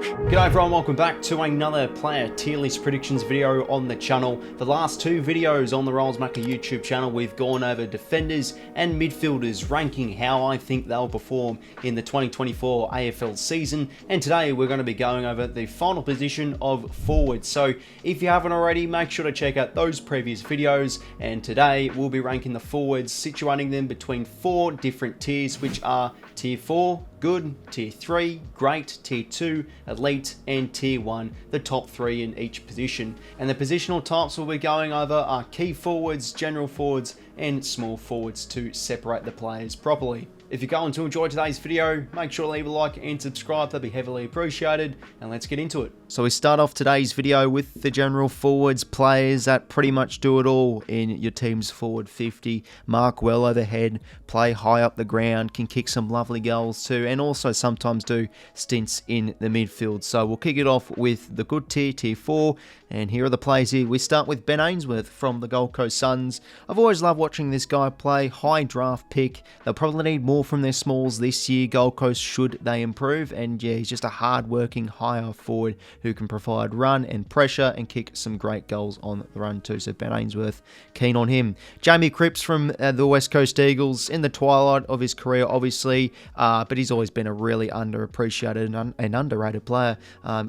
G'day everyone, welcome back to another player tier list predictions video on the channel. The last two videos on the 𝐼𝐻𝐿𝐴 YouTube channel, we've gone over defenders and midfielders, ranking how I think they'll perform in the 2024 AFL season. And today we're going to be going over the final position of forward. So if you haven't already, make sure to check out those previous videos. And today we'll be ranking the forwards, situating them between four different tiers, which are tier 4, good, tier 3, great, tier 2, elite, and tier 1, the top 3 in each position. And the positional types we'll be going over are key forwards, general forwards, and small forwards to separate the players properly. If you're going to enjoy today's video, make sure to leave a like and subscribe, that'd be heavily appreciated, and let's get into it. So we start off today's video with the general forwards, players that pretty much do it all in your team's forward 50. Mark well overhead, play high up the ground, can kick some lovely goals too, and also sometimes do stints in the midfield. So we'll kick it off with the good tier, tier 4, and here are the players here. We start with Ben Ainsworth from the Gold Coast Suns. I've always loved watching this guy play, high draft pick. They'll probably need more from their smalls this year, Gold Coast, should they improve. And yeah, he's just a hard-working, higher forward who can provide run and pressure and kick some great goals on the run too. So Ben Ainsworth, keen on him. Jamie Cripps from the West Coast Eagles, in the twilight of his career, obviously, but he's always been a really underappreciated and underrated player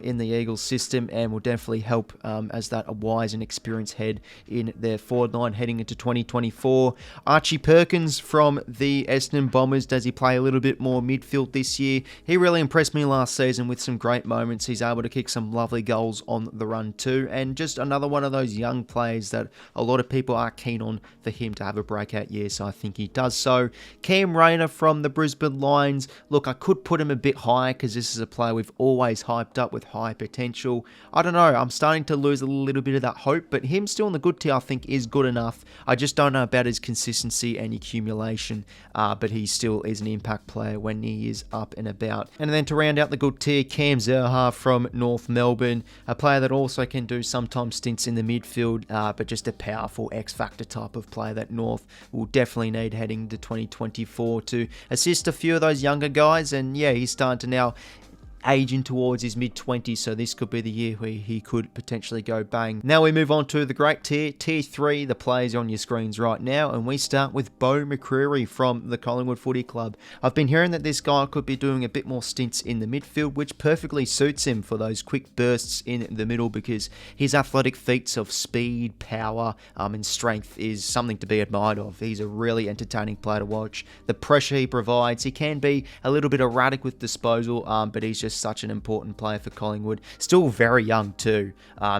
in the Eagles system, and will definitely help as that a wise and experienced head in their forward line heading into 2024. Archie Perkins from the Essendon Bombers. Does he play a little bit more midfield this year? He really impressed me last season with some great moments. He's able to kick some lovely goals on the run too, and just another one of those young players that a lot of people are keen on for him to have a breakout year, so I think he does so. Cam Rayner from the Brisbane Lions. Look, I could put him a bit higher because this is a player we've always hyped up with high potential. I don't know, I'm starting to lose a little bit of that hope, but him still in the good tier I think is good enough. I just don't know about his consistency and accumulation, but he still is an impact player when he is up and about. And then to round out the good tier, Cam 𝐬𝐻𝐪 from North Melbourne, a player that also can do sometimes stints in the midfield, but just a powerful X-factor type of player that North will definitely need heading to 2024 to assist a few of those younger guys. And yeah, he's starting to now aging towards his mid-20s, so this could be the year where he could potentially go bang. Now we move on to the great tier, tier 3, the players on your screens right now, and we start with Beau McCreery from the Collingwood Footy Club. I've been hearing that this guy could be doing a bit more stints in the midfield, which perfectly suits him for those quick bursts in the middle, because his athletic feats of speed, power, and strength is something to be admired of. He's a really entertaining player to watch. The pressure he provides, he can be a little bit erratic with disposal, but he's just such an important player for Collingwood. Still very young too,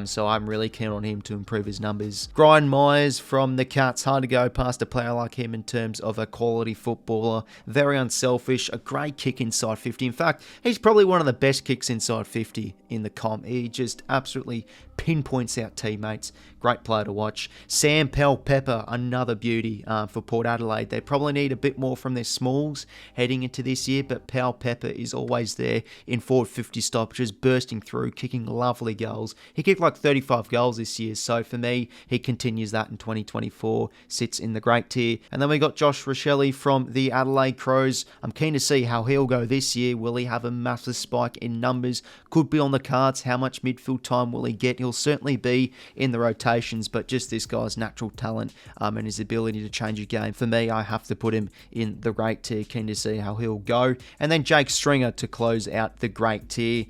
so I'm really keen on him to improve his numbers. Brian Myers from the Cats. Hard to go past a player like him in terms of a quality footballer. Very unselfish, a great kick inside 50. In fact, he's probably one of the best kicks inside 50 in the comp. He just absolutely pinpoints out teammates. Great player to watch. Sam Powell-Pepper, another beauty for Port Adelaide. They probably need a bit more from their smalls heading into this year, but Powell-Pepper is always there in forward 50 stoppages, bursting through, kicking lovely goals. He kicked like 35 goals this year, so for me, he continues that in 2024, sits in the great tier. And then we got Josh Rachele from the Adelaide Crows. I'm keen to see how he'll go this year. Will he have a massive spike in numbers? Could be on the cards. How much midfield time will he get? He'll certainly be in the rotations, but just this guy's natural talent and his ability to change a game, for me, I have to put him in the great tier. Keen to see how he'll go. And then Jake Stringer to close out the great tier.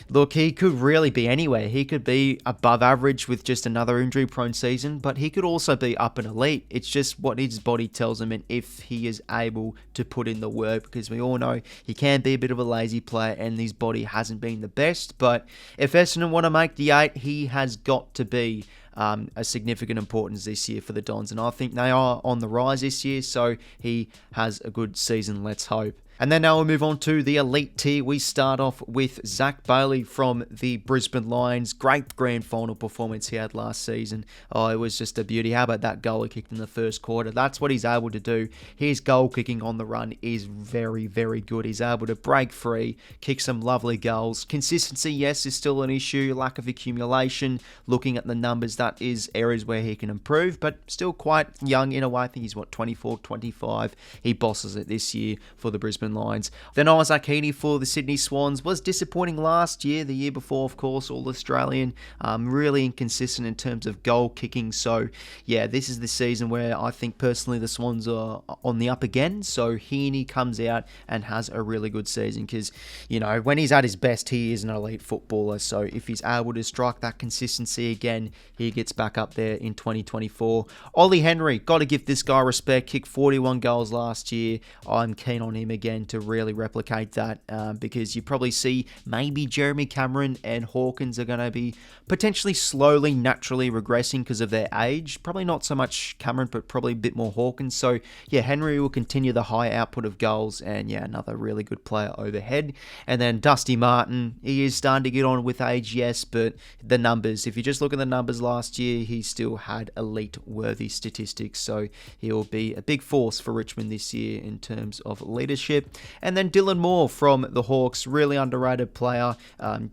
Look, he could really be anywhere. He could be above average with just another injury-prone season, but he could also be up and elite. It's just what his body tells him and if he is able to put in the work, because we all know he can be a bit of a lazy player and his body hasn't been the best. But if Essendon want to make the 8, he has got to be a significant importance this year for the Dons, and I think they are on the rise this year, so he has a good season, let's hope. And then now we'll move on to the elite tier. We start off with Zach Bailey from the Brisbane Lions. Great grand final performance he had last season. Oh, it was just a beauty. How about that goal he kicked in the first quarter? That's what he's able to do. His goal kicking on the run is very, very good. He's able to break free, kick some lovely goals. Consistency, yes, is still an issue. Lack of accumulation. Looking at the numbers, that is areas where he can improve, but still quite young in a way. I think he's, 24, 25. He bosses it this year for the Brisbane Northern Lions. Then 𝐼𝙗𝐿𝐴𝐶𝐞 𝐎𝐥𝐝 for the Sydney Swans was disappointing last year. The year before, of course, All-Australian. Really inconsistent in terms of goal kicking. So, yeah, this is the season where I think personally the Swans are on the up again. So 𝐴𝐴 comes out and has a really good season because, you know, when he's at his best, he is an elite footballer. So if he's able to strike that consistency again, he gets back up there in 2024. Ollie Henry, got to give this guy respect. Kicked 41 goals last year. I'm keen on him again to really replicate that because you probably see maybe Jeremy Cameron and Hawkins are going to be potentially slowly, naturally regressing because of their age. Probably not so much Cameron, but probably a bit more Hawkins. So, yeah, Henry will continue the high output of goals and, yeah, another really good player overhead. And then Dusty Martin, he is starting to get on with age, yes, but the numbers, if you just look at the numbers last year, he still had elite-worthy statistics. So he'll be a big force for Richmond this year in terms of leadership. And then Dylan Moore from the Hawks, really underrated player.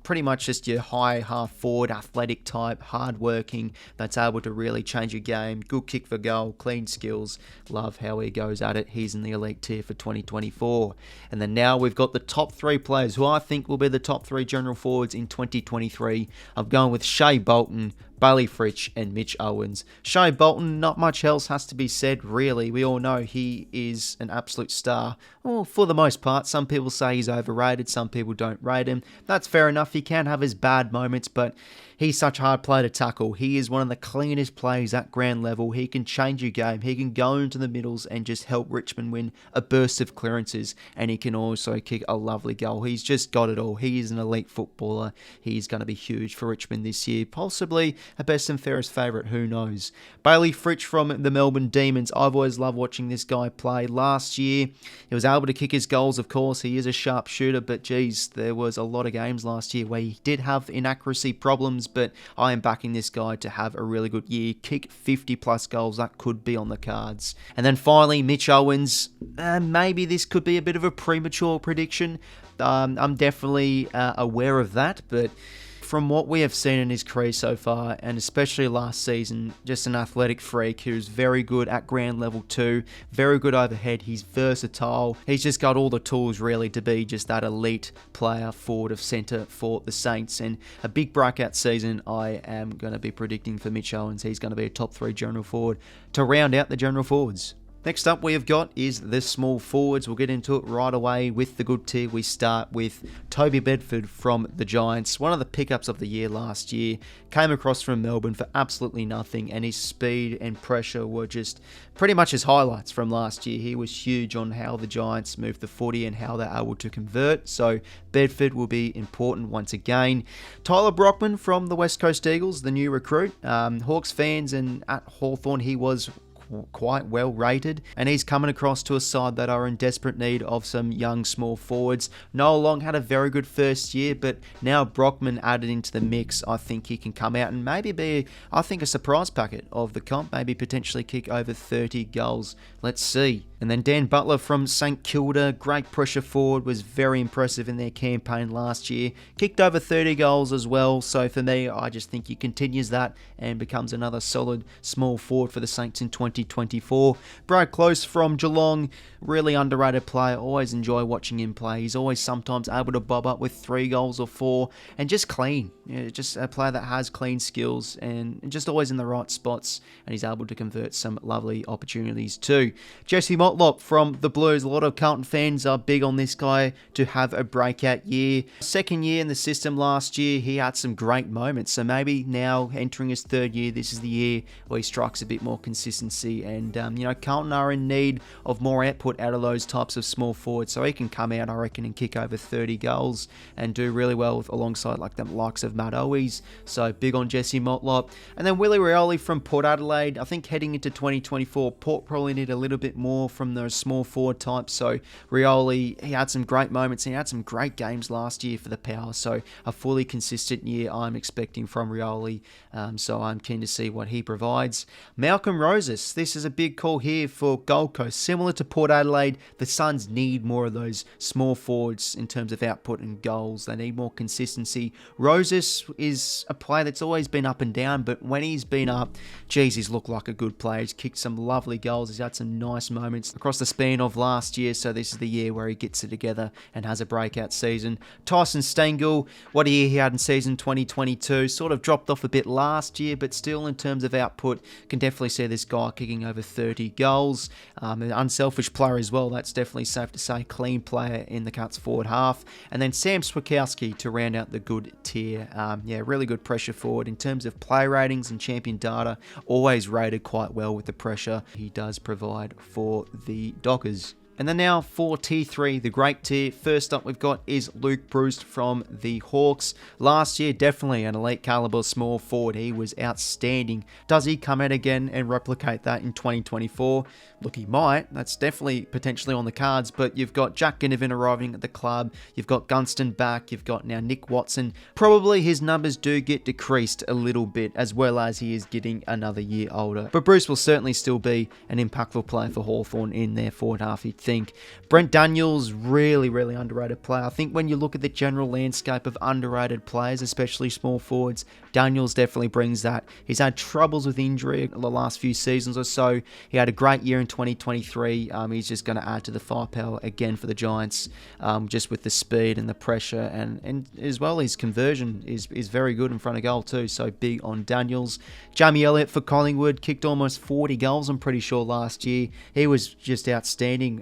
Pretty much just your high half-forward, athletic type, hard-working, that's able to really change your game. Good kick for goal, clean skills. Love how he goes at it. He's in the elite tier for 2024. And then now we've got the top three players who I think will be the top three general forwards in 2023. I'm going with Shea Bolton, Bailey Fritsch and Mitch Owens. Shea Bolton, not much else has to be said, really. We all know he is an absolute star. Well, for the most part, some people say he's overrated, some people don't rate him. That's fair enough. He can have his bad moments, but he's such a hard player to tackle. He is one of the cleanest players at ground level. He can change your game. He can go into the middles and just help Richmond win a burst of clearances, and he can also kick a lovely goal. He's just got it all. He is an elite footballer. He's going to be huge for Richmond this year, possibly a best and fairest favourite, who knows. Bailey Fritsch from the Melbourne Demons. I've always loved watching this guy play. Last year, he was able to kick his goals, of course. He is a sharp shooter, but geez, there was a lot of games last year where he did have inaccuracy problems, but I am backing this guy to have a really good year. Kick 50 plus goals, that could be on the cards. And then finally, Mitch Owens. Maybe this could be a bit of a premature prediction. I'm definitely aware of that, but from what we have seen in his career so far, and especially last season, just an athletic freak who's very good at ground level too, very good overhead, he's versatile, he's just got all the tools really to be just that elite player forward of centre for the Saints, and a big breakout season I am going to be predicting for Mitch Owens. He's going to be a top 3 general forward to round out the general forwards. Next up we have got is the small forwards. We'll get into it right away with the good tier. We start with Toby Bedford from the Giants. One of the pickups of the year last year. Came across from Melbourne for absolutely nothing, and his speed and pressure were just pretty much his highlights from last year. He was huge on how the Giants moved the footy and how they're able to convert. So Bedford will be important once again. Tyler Brockman from the West Coast Eagles, the new recruit. Hawks fans, and at Hawthorn he was quite well rated, and he's coming across to a side that are in desperate need of some young small forwards. Noah Long had a very good first year, but now Brockman added into the mix, I think he can come out and maybe be, I think, a surprise packet of the comp, maybe potentially kick over 30 goals. Let's see. And then Dan Butler from St Kilda, great pressure forward, was very impressive in their campaign last year. Kicked over 30 goals as well, so for me, I just think he continues that and becomes another solid small forward for the Saints in 2024. Brad Close from Geelong, really underrated player. Always enjoy watching him play. He's always sometimes able to bob up with 3 goals or 4 and just clean. Just a player that has clean skills and just always in the right spots, and he's able to convert some lovely opportunities too. Jesse Motlop from the Blues. A lot of Carlton fans are big on this guy to have a breakout year. Second year in the system last year, he had some great moments. So maybe now entering his 3rd year, this is the year where he strikes a bit more consistency. And, Carlton are in need of more output out of those types of small forwards. So he can come out, I reckon, and kick over 30 goals and do really well alongside like the likes of Matt Owies. So big on Jesse Motlop. And then Willie Rioli from Port Adelaide. I think heading into 2024, Port probably need a little bit more from those small forward types. So Rioli, he had some great moments. He had some great games last year for the Power. So a fully consistent year I'm expecting from Rioli. So I'm keen to see what he provides. Malcolm Rosas, this is a big call here for Gold Coast. Similar to Port Adelaide, the Suns need more of those small forwards in terms of output and goals. They need more consistency. Roses is a player that's always been up and down, but when he's been up, geez, he's looked like a good player. He's kicked some lovely goals. He's had some nice moments across the span of last year, so this is the year where he gets it together and has a breakout season. Tyson Stengel, what a year he had in season 2022. Sort of dropped off a bit last year, but still in terms of output, can definitely see this guy kicking over 30 goals. An unselfish player as well, that's definitely safe to say. Clean player in the Cats forward half. And then Sam Switkowski to round out the good tier. Yeah, really good pressure forward. In terms of play ratings and champion data, always rated quite well with the pressure he does provide for the Dockers. And then now for tier 3, the great tier. First up we've got is Luke Breust from the Hawks. Last year, definitely an elite caliber small forward. He was outstanding. Does he come out again and replicate that in 2024? Look, he might. That's definitely potentially on the cards, but you've got Jack Ginnivan arriving at the club. You've got Gunston back. You've got now Nick Watson. Probably his numbers do get decreased a little bit, as well as he is getting another year older. But Breust will certainly still be an impactful player for Hawthorn in their forward half, you'd think. Brent Daniels, really, really underrated player. I think when you look at the general landscape of underrated players, especially small forwards, Daniels definitely brings that. He's had troubles with injury the last few seasons or so. He had a great year in 2023. He's just going to add to the firepower again for the Giants, just with the speed and the pressure, and as well his conversion is very good in front of goal too, so big on Daniels. Jamie Elliott for Collingwood, kicked almost 40 goals I'm pretty sure last year. He was just outstanding,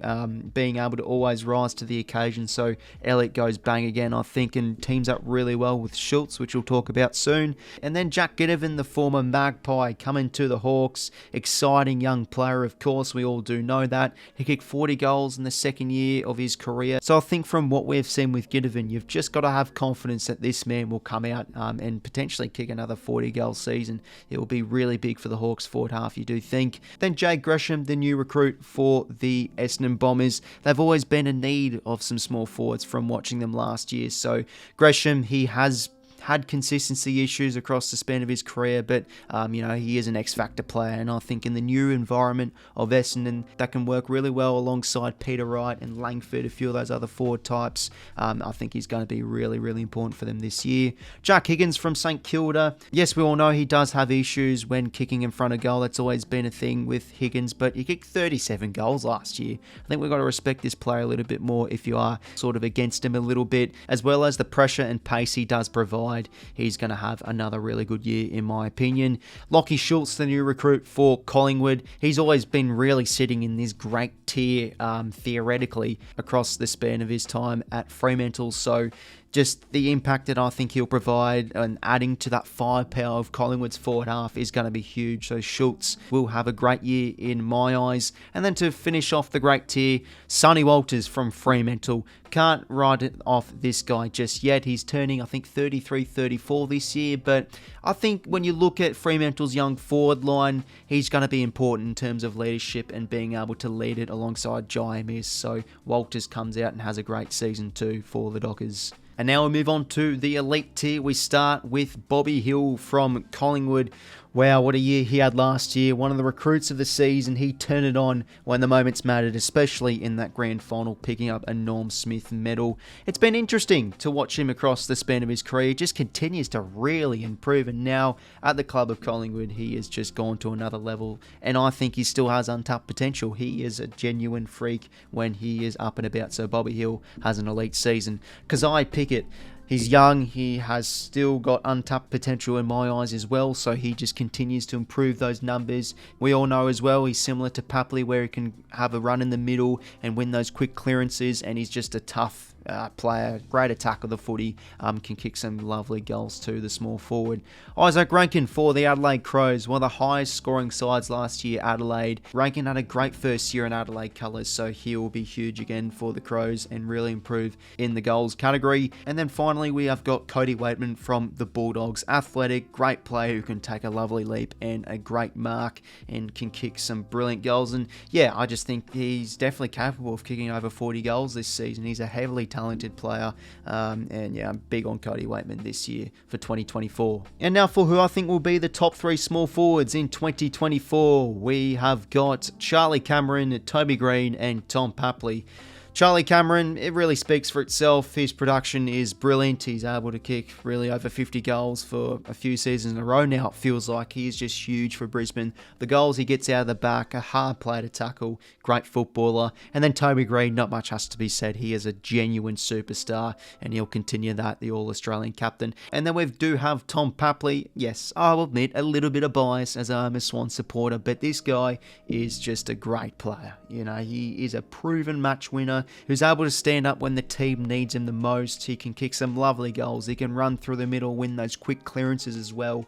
being able to always rise to the occasion, so Elliott goes bang again I think, and teams up really well with 𝐓𝐡𝐞, which we'll talk about soon. And then Jack Ginnivan, the former Magpie, coming to the Hawks. Exciting young player, of course, we all do know that. He kicked 40 goals in the second year of his career. So I think from what we've seen with Ginnivan, you've just got to have confidence that this man will come out and potentially kick another 40-goal season. It will be really big for the Hawks forward half, you do think. Then Jade Gresham, the new recruit for the Essendon Bombers. They've always been in need of some small forwards from watching them last year. So Gresham, he has had consistency issues across the span of his career, but he is an X-factor player, and I think in the new environment of Essendon, that can work really well alongside Peter Wright and Langford, a few of those other forward types. I think he's going to be really, really important for them this year. Jack Higgins from St Kilda. Yes, we all know he does have issues when kicking in front of goal. That's always been a thing with Higgins, but he kicked 37 goals last year. I think we've got to respect this player a little bit more if you are sort of against him a little bit, as well as the pressure and pace he does provide. He's going to have another really good year in my opinion. Lachie Schultz, the new recruit for Collingwood. He's always been really sitting in this great tier theoretically across the span of his time at Fremantle. So just the impact that I think he'll provide and adding to that firepower of Collingwood's forward half is going to be huge. So Schultz will have a great year in my eyes. And then to finish off the great tier, Sonny Walters from Fremantle. Can't write it off this guy just yet. He's turning, I think, 33, 34 this year. But I think when you look at Fremantle's young forward line, he's going to be important in terms of leadership and being able to lead it alongside Jaimis. So Walters comes out and has a great season too for the Dockers. And now we move on to the elite tier. We start with Bobby Hill from Collingwood. Wow, what a year he had last year. One of the recruits of the season. He turned it on when the moments mattered, especially in that grand final, picking up a Norm Smith medal. It's been interesting to watch him across the span of his career. He just continues to really improve. And now at the club of Collingwood, he has just gone to another level. And I think he still has untapped potential. He is a genuine freak when he is up and about. So Bobby Hill has an elite season. Kezai Pickett. He's young, he has still got untapped potential in my eyes as well, so he just continues to improve those numbers. We all know as well, he's similar to Papley, where he can have a run in the middle and win those quick clearances, and he's just a tough player, great attack of the footy, can kick some lovely goals too, the small forward. Isaac Rankin for the Adelaide Crows, one of the highest scoring sides last year, Adelaide. Rankin had a great first year in Adelaide colours, so he will be huge again for the Crows and really improve in the goals category. And then finally we have got Cody Waitman from the Bulldogs. Athletic, great player who can take a lovely leap and a great mark and can kick some brilliant goals. And yeah, I just think he's definitely capable of kicking over 40 goals this season. He's a heavily talented player. And yeah, I'm big on Cody Weightman this year for 2024. And now for who I think will be the top 3 small forwards in 2024, we have got Charlie Cameron, Toby Green, and Tom Papley. Charlie Cameron, it really speaks for itself. His production is brilliant. He's able to kick really over 50 goals for a few seasons in a row now. It feels like he is just huge for Brisbane. The goals he gets out of the back, a hard player to tackle, great footballer. And then Toby Green, not much has to be said. He is a genuine superstar, and he'll continue that, the All-Australian captain. And then we do have Tom Papley. Yes, I'll admit a little bit of bias as I'm a Swan supporter, but this guy is just a great player. You know, he is a proven match winner who's able to stand up when the team needs him the most. He can kick some lovely goals. He can run through the middle, win those quick clearances as well.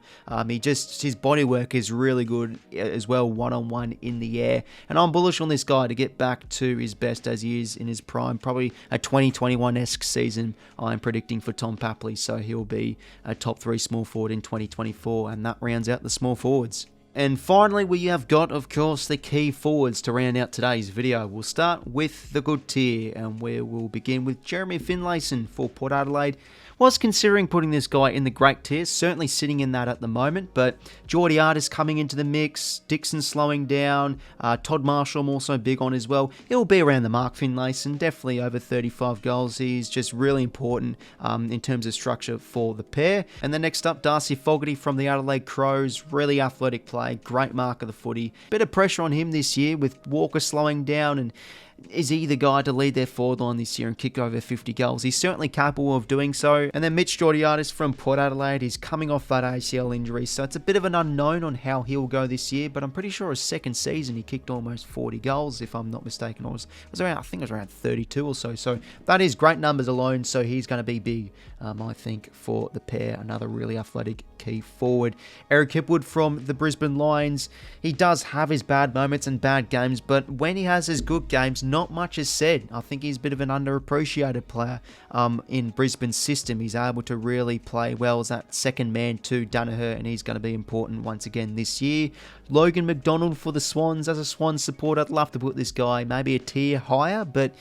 His body work is really good as well, one-on-one in the air. And I'm bullish on this guy to get back to his best as he is in his prime. Probably a 2021-esque season I'm predicting for Tom Papley. So he'll be a top 3 small forward in 2024. And that rounds out the small forwards. And finally, we have got, of course, the key forwards to round out today's video. We'll start with the good tier, and we will begin with Jeremy Finlayson for Port Adelaide. Was considering putting this guy in the great tier, certainly sitting in that at the moment, but Geordie Artis coming into the mix, Dixon slowing down, Todd Marshall I'm also big on as well. It will be around the mark, Finlayson, definitely over 35 goals. He's just really important in terms of structure for the pair. And then next up, Darcy Fogarty from the Adelaide Crows, really athletic play, great mark of the footy. Bit of pressure on him this year with Walker slowing down, and is he the guy to lead their forward line this year and kick over 50 goals? He's certainly capable of doing so. And then Mitch Georgiadis from Port Adelaide, he's coming off that ACL injury, so it's a bit of an unknown on how he'll go this year, but I'm pretty sure his second season he kicked almost 40 goals, if I'm not mistaken. I think it was around 32 or so. So that is great numbers alone, so he's going to be big, I think, for the pair. Another really athletic key forward. Eric Hipwood from the Brisbane Lions, he does have his bad moments and bad games, but when he has his good games, not much is said. I think he's a bit of an underappreciated player in Brisbane's system. He's able to really play well as that second man to Daniher, and he's going to be important once again this year. Logan McDonald for the Swans. As a Swans supporter, I'd love to put this guy maybe a tier higher, but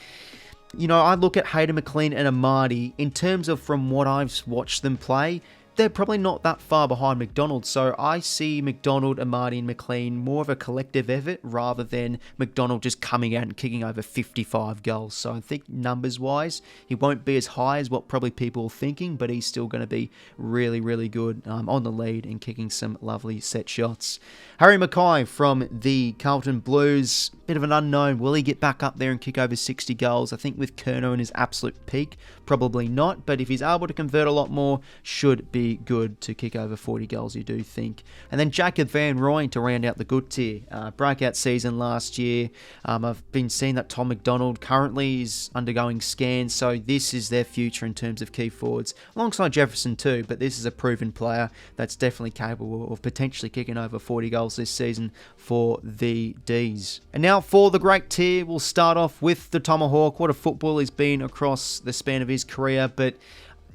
you know, I look at Hayden McLean and Amadi in terms of from what I've watched them play, they're probably not that far behind McDonald. So I see McDonald, Amadi and McLean more of a collective effort rather than McDonald just coming out and kicking over 55 goals. So I think numbers wise, he won't be as high as what probably people are thinking, but he's still going to be really, really good on the lead and kicking some lovely set shots. Harry Mackay from the Carlton Blues, bit of an unknown. Will he get back up there and kick over 60 goals? I think with Curnow in his absolute peak, probably not. But if he's able to convert a lot more, should be good to kick over 40 goals, you do think. And then Jacob Van Rooyen to round out the good tier. Breakout season last year. I've been seeing that Tom McDonald currently is undergoing scans, so this is their future in terms of key forwards, alongside Jefferson too, but this is a proven player that's definitely capable of potentially kicking over 40 goals this season for the D's. And now for the great tier, we'll start off with the Tomahawk. What a football he's been across the span of his career, but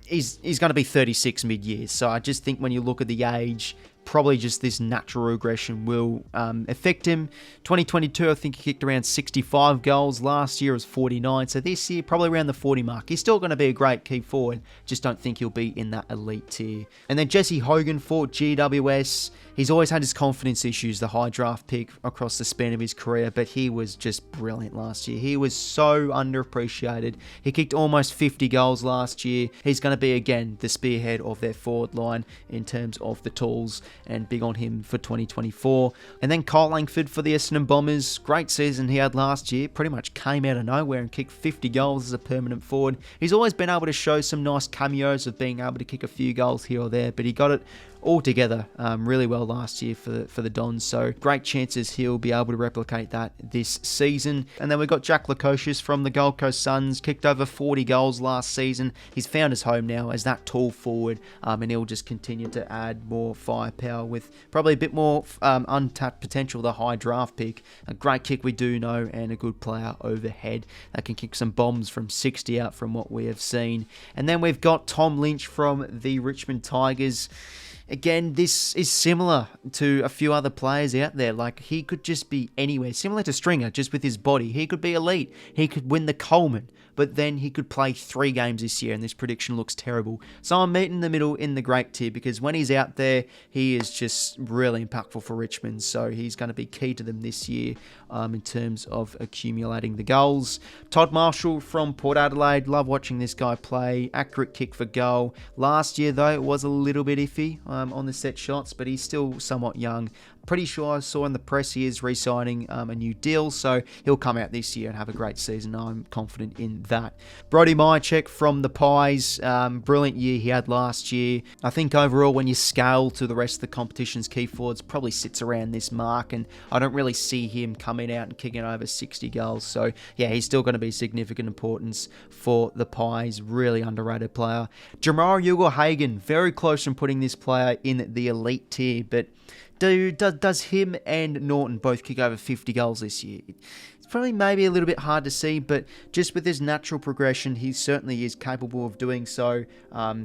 he's going to be 36 mid-year, so I just think when you look at the age, probably just this natural regression will affect him. 2022, I think he kicked around 65 goals. Last year was 49, so this year probably around the 40 mark. He's still going to be a great key forward, just don't think he'll be in that elite tier. And then Jesse Hogan for GWS. He's always had his confidence issues, the high draft pick across the span of his career, but he was just brilliant last year. He was so underappreciated. He kicked almost 50 goals last year. He's going to be, again, the spearhead of their forward line in terms of the tools, and big on him for 2024. And then Kyle Langford for the Essendon Bombers. Great season he had last year. Pretty much came out of nowhere and kicked 50 goals as a permanent forward. He's always been able to show some nice cameos of being able to kick a few goals here or there, but he got it all together really well last year for the Dons, so great chances he'll be able to replicate that this season. And then we've got Jack Lukosius from the Gold Coast Suns, kicked over 40 goals last season. He's found his home now as that tall forward, and he'll just continue to add more firepower with probably a bit more untapped potential, the high draft pick. A great kick, we do know, and a good player overhead that can kick some bombs from 60 out from what we have seen. And then we've got Tom Lynch from the Richmond Tigers. Again, this is similar to a few other players out there. Like, he could just be anywhere. Similar to Stringer, just with his body. He could be elite. He could win the Coleman. but then he could play 3 games this year, and this prediction looks terrible. So I'm meeting in the middle in the great tier, because when he's out there, he is just really impactful for Richmond. So he's going to be key to them this year in terms of accumulating the goals. Todd Marshall from Port Adelaide. Love watching this guy play. Accurate kick for goal. Last year, though, it was a little bit iffy on the set shots, but he's still somewhat young. Pretty sure I saw in the press he is re-signing a new deal, so he'll come out this year and have a great season. I'm confident in that. Brody 𝐼𝐻𝐿 from the Pies, brilliant year he had last year. I think overall, when you scale to the rest of the competition's key forwards, probably sits around this mark, and I don't really see him coming out and kicking over 60 goals. So yeah, he's still going to be significant importance for the Pies. Really underrated player. Jamarra Ugle-Hagan, very close from putting this player in the elite tier, but does him and Norton both kick over 50 goals this year? It's probably maybe a little bit hard to see, but just with his natural progression, he certainly is capable of doing so.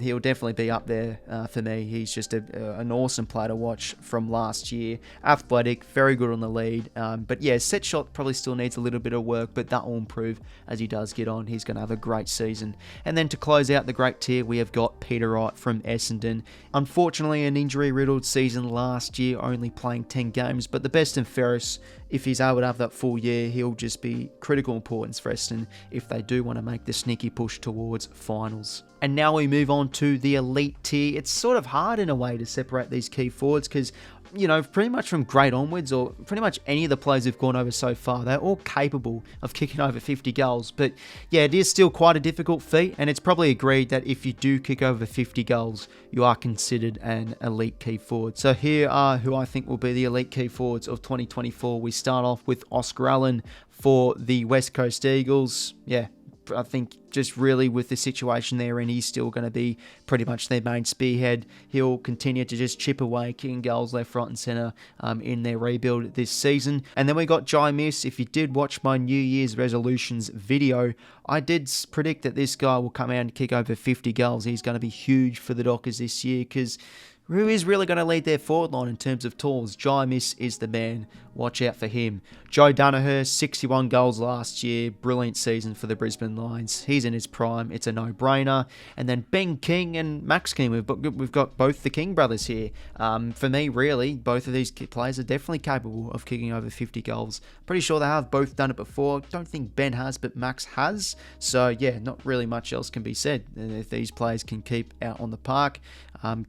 He'll definitely be up there for me. He's just an awesome player to watch from last year. Athletic, very good on the lead. But yeah, set shot probably still needs a little bit of work, but that will improve as he does get on. He's going to have a great season. And then to close out the great tier, we have got Peter Wright from Essendon. Unfortunately, an injury-riddled season last year, only playing 10 games, but the best and fairest, if he's able to have that full year, he'll just be critical importance for Essendon if they do want to make the sneaky push towards finals. And now we move on to the elite tier. It's sort of hard in a way to separate these key forwards because, you know, pretty much from grade onwards, or pretty much any of the players who've gone over so far, they're all capable of kicking over 50 goals. But yeah, it is still quite a difficult feat, and it's probably agreed that if you do kick over 50 goals, you are considered an elite key forward. So here are who I think will be the elite key forwards of 2024. We start off with Oscar Allen for the West Coast Eagles. Yeah, I think just really with the situation they're in, he's still going to be pretty much their main spearhead. He'll continue to just chip away, kicking goals left, right and centre in their rebuild this season. And then we got Joice. If you did watch my New Year's resolutions video, I did predict that this guy will come out and kick over 50 goals. He's going to be huge for the Dockers this year because who is really going to lead their forward line in terms of tools? Joice is the man. Watch out for him. Joe Daniher, 61 goals last year. Brilliant season for the Brisbane Lions. He's in his prime. It's a no-brainer. And then Ben King and Max King. We've got both the King brothers here. For me, really, both of these players are definitely capable of kicking over 50 goals. Pretty sure they have both done it before. Don't think Ben has, but Max has. So, yeah, not really much else can be said. If these players can keep out on the park,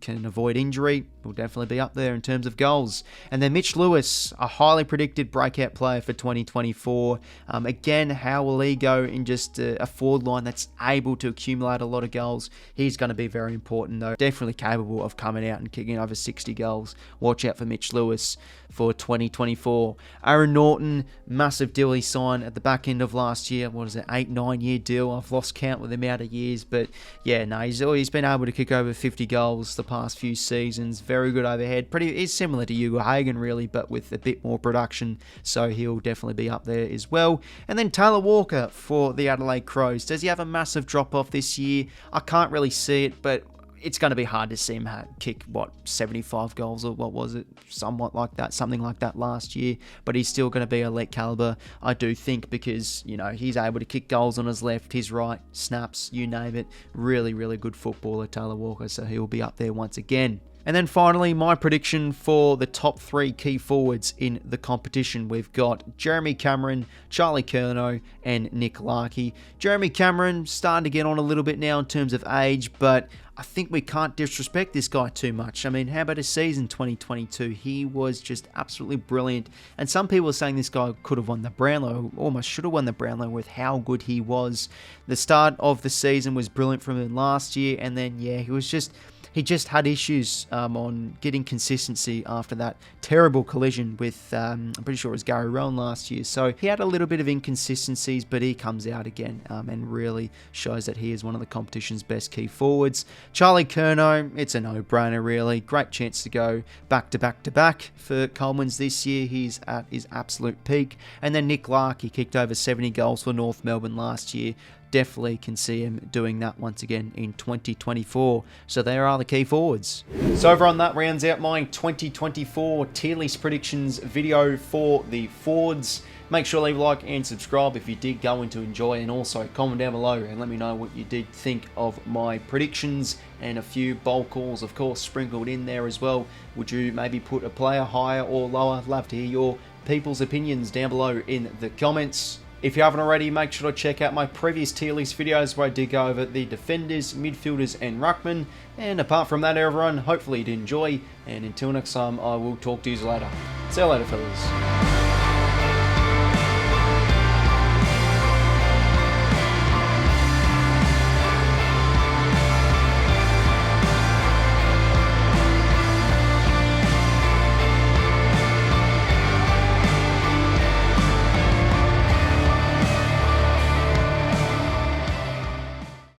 can avoid injury, will definitely be up there in terms of goals. And then Mitch Lewis, a highly predicted breakout player for 2024. Again, how will he go in just a forward line that's able to accumulate a lot of goals? He's going to be very important though. Definitely capable of coming out and kicking over 60 goals. Watch out for Mitch Lewis for 2024. Aaron Norton, massive deal he signed at the back end of last year. What is it, 8-9 year deal? I've lost count with the amount of years, but yeah, no, he's been able to kick over 50 goals the past few seasons. Very good overhead. Is similar to Ugle-Hagan really, but with a bit more production, so he'll definitely be up there as well. And then Taylor Walker for the Adelaide Crows. Does he have a massive drop off this year? I can't really see it, but it's going to be hard to see him kick, 75 goals or what was it? Something like that last year. But he's still going to be elite caliber, I do think, because, you know, he's able to kick goals on his left, his right, snaps, you name it. Really, really good footballer, Taylor Walker, so he'll be up there once again. And then finally, my prediction for the top 3 key forwards in the competition. We've got Jeremy Cameron, Charlie Curnow, and Nick Larkey. Jeremy Cameron starting to get on a little bit now in terms of age, but I think we can't disrespect this guy too much. I mean, how about his season 2022? He was just absolutely brilliant. And some people are saying this guy could have won the Brownlow, almost should have won the Brownlow with how good he was. The start of the season was brilliant from him last year, and then, yeah, he just had issues on getting consistency after that terrible collision with, I'm pretty sure it was Gary Rowan last year. So he had a little bit of inconsistencies, but he comes out again and really shows that he is one of the competition's best key forwards. Charlie Curnow, it's a no-brainer really. Great chance to go back-to-back for Coleman's this year. He's at his absolute peak. And then Nick Larkey kicked over 70 goals for North Melbourne last year. Definitely can see him doing that once again in 2024. So there are the key forwards. So everyone, that rounds out my 2024 tier list predictions video for the forwards. Make sure to leave a like and subscribe if you did go into enjoy, and also comment down below and let me know what you did think of my predictions and a few bowl calls, of course, sprinkled in there as well. Would you maybe put a player higher or lower? Love to hear your people's opinions down below in the comments. If you haven't already, make sure to check out my previous tier list videos where I did go over the defenders, midfielders and ruckmen. And apart from that, everyone, hopefully you did enjoy, and until next time, I will talk to you later. See you later, fellas.